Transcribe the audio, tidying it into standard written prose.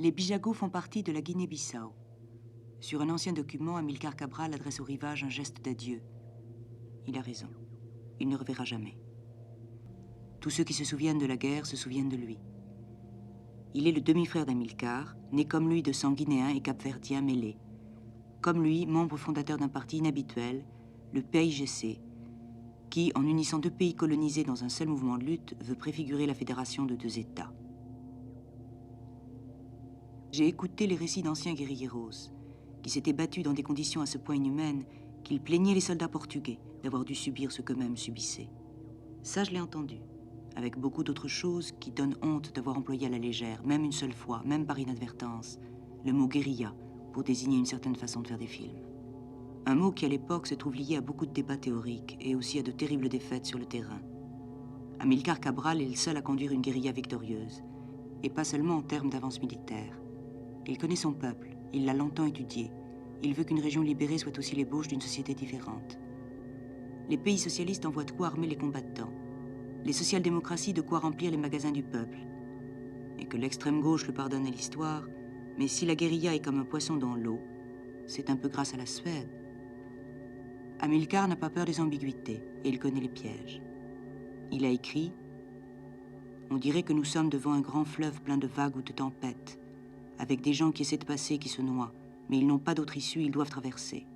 Les Bijagos font partie de la Guinée-Bissau. Sur un ancien document, Amilcar Cabral adresse au rivage un geste d'adieu. Il a raison. Il ne reverra jamais. Tous ceux qui se souviennent de la guerre se souviennent de lui. Il est le demi-frère d'Amilcar, né comme lui de sang guinéen et capverdien mêlés. Comme lui, membre fondateur d'un parti inhabituel, le PAIGC, qui, en unissant deux pays colonisés dans un seul mouvement de lutte, veut préfigurer la fédération de deux États. J'ai écouté les récits d'anciens guérilleros, qui s'étaient battus dans des conditions à ce point inhumaines qu'ils plaignaient les soldats portugais d'avoir dû subir ce qu'eux-mêmes subissaient. Ça, je l'ai entendu, avec beaucoup d'autres choses qui donnent honte d'avoir employé à la légère, même une seule fois, même par inadvertance, le mot guérilla pour désigner une certaine façon de faire des films. Un mot qui, à l'époque, se trouve lié à beaucoup de débats théoriques et aussi à de terribles défaites sur le terrain. Amilcar Cabral est le seul à conduire une guérilla victorieuse, et pas seulement en termes d'avance militaire. Il connaît son peuple, il l'a longtemps étudié. Il veut qu'une région libérée soit aussi l'ébauche d'une société différente. Les pays socialistes envoient de quoi armer les combattants, les social-démocraties de quoi remplir les magasins du peuple. Et que l'extrême gauche le pardonne à l'histoire, mais si la guérilla est comme un poisson dans l'eau, c'est un peu grâce à la Suède. Amilcar n'a pas peur des ambiguïtés, et il connaît les pièges. Il a écrit « On dirait que nous sommes devant un grand fleuve plein de vagues ou de tempêtes, avec des gens qui essaient de passer et qui se noient, mais ils n'ont pas d'autre issue, ils doivent traverser.